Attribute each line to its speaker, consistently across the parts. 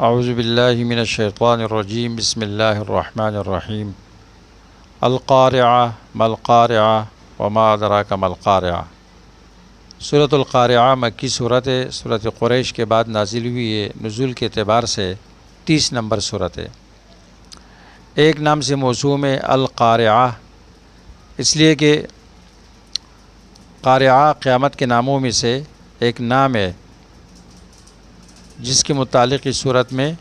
Speaker 1: اعوذ باللہ من الشیطان الرجیم بسم اللہ الرحمن الرحیم القارعہ ما القارعہ وما ادراک ما القارعہ۔ سورۃ القارعہ مکی صورت ہے، سورۃ قریش کے بعد نازل ہوئی ہے۔ نزول کے اعتبار سے 30 نمبر صورت ہے۔ ایک نام سے موسوم ہے القارعہ، اس لیے کہ قارعہ قیامت کے ناموں میں سے ایک نام ہے جس کے متعلق اس صورت میں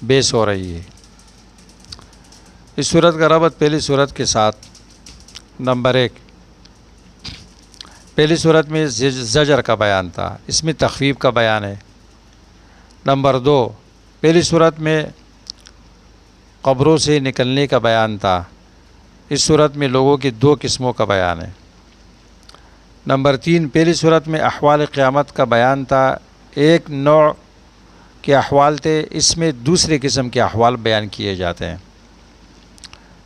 Speaker 1: بحث ہو رہی ہے۔ اس صورت کا ربط پہلی صورت کے ساتھ۔ نمبر 1، پہلی صورت میں زجر کا بیان تھا، اس میں تخفیف کا بیان ہے۔ نمبر 2، پہلی صورت میں قبروں سے نکلنے کا بیان تھا، اس صورت میں لوگوں کی 2 قسموں کا بیان ہے۔ نمبر 3، پہلی صورت میں احوال قیامت کا بیان تھا، ایک نوع کے احوال تھے، اس میں دوسرے قسم کے احوال بیان کیے جاتے ہیں۔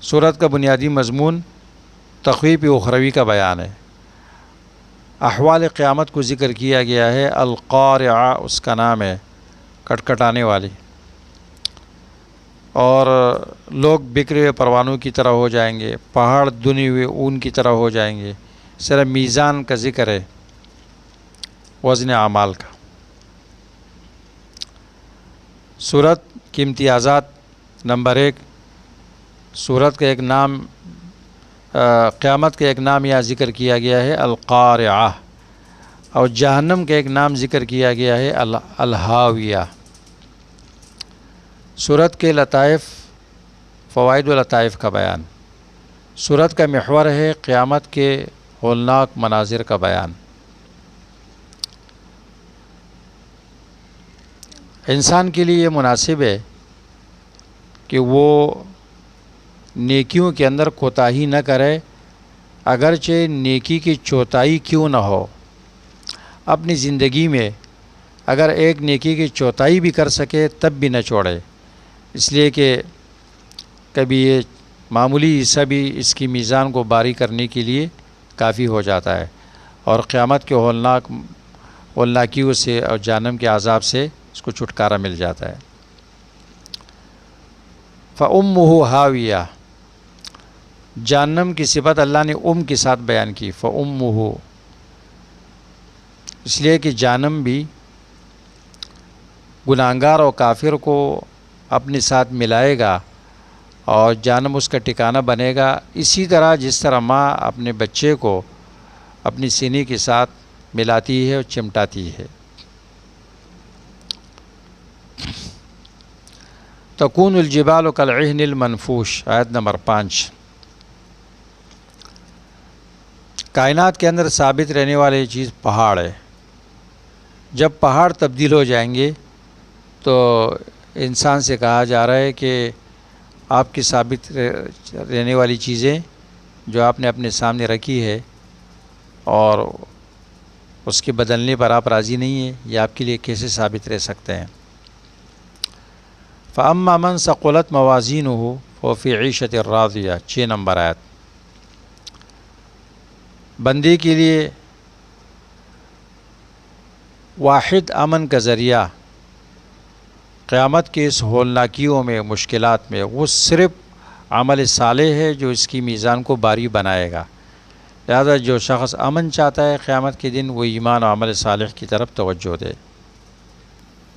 Speaker 1: صورت کا بنیادی مضمون تخویف اخروی کا بیان ہے۔ احوال قیامت کو ذکر کیا گیا ہے، القارعہ اس کا نام ہے، کٹکٹانے والی، اور لوگ بکھرے ہوئے پروانوں کی طرح ہو جائیں گے، پہاڑ دنے ہوئے اون کی طرح ہو جائیں گے۔ صرف میزان کا ذکر ہے، وزن اعمال کا۔ صورت کی امتیازات۔ نمبر 1، صورت کا ایک نام، قیامت کا ایک نام یہاں ذکر کیا گیا ہے القارعہ، اور جہنم کا ایک نام ذکر کیا گیا ہے الہاویہ۔ صورت کے لطائف، فوائد و لطائف کا بیان۔ صورت کا محور ہے قیامت کے ہولناک مناظر کا بیان۔ انسان کے لیے یہ مناسب ہے کہ وہ نیکیوں کے اندر کوتاہی نہ کرے، اگرچہ نیکی کی چوتھائی کیوں نہ ہو۔ اپنی زندگی میں اگر ایک نیکی کی چوتھائی بھی کر سکے تب بھی نہ چھوڑے، اس لیے کہ کبھی یہ معمولی حصہ بھی اس کی میزان کو باری کرنے کے لیے کافی ہو جاتا ہے، اور قیامت کے ہولناکیوں سے اور جہنم کے عذاب سے اس کو چھٹکارا مل جاتا ہے۔ فَأُمُّهُ ہاویہ، جہنم کی صفت اللہ نے کے ساتھ بیان کی، فَأُمُّهُ، اس لیے کہ جہنم بھی گناہگار اور کافر کو اپنے ساتھ ملائے گا اور جہنم اس کا ٹھکانہ بنے گا، اسی طرح جس طرح ماں اپنے بچے کو اپنی سینے کے ساتھ ملاتی ہے اور چمٹاتی ہے۔ تکون الجبال کالعہن المنفوش، آیت نمبر 5۔ کائنات کے اندر ثابت رہنے والی چیز پہاڑ ہے۔ جب پہاڑ تبدیل ہو جائیں گے تو انسان سے کہا جا رہا ہے کہ آپ کی ثابت رہنے والی چیزیں جو آپ نے اپنے سامنے رکھی ہے اور اس کے بدلنے پر آپ راضی نہیں ہیں، یہ آپ کے لیے کیسے ثابت رہ سکتے ہیں۔ فَأَمَّا مَنْ ثَقُلَتْ مَوَازِينُهُ فَهُوَ فِي عِيشَةٍ رَاضِيَةٍ، 6 نمبر آیت۔ بندے کے لیے واحد امن کا ذریعہ قیامت کے اس ہولناکیوں میں، مشکلات میں، وہ صرف عمل صالح ہے جو اس کی میزان کو باری بنائے گا۔ لہذا جو شخص امن چاہتا ہے قیامت کے دن، وہ ایمان و عمل صالح کی طرف توجہ دے۔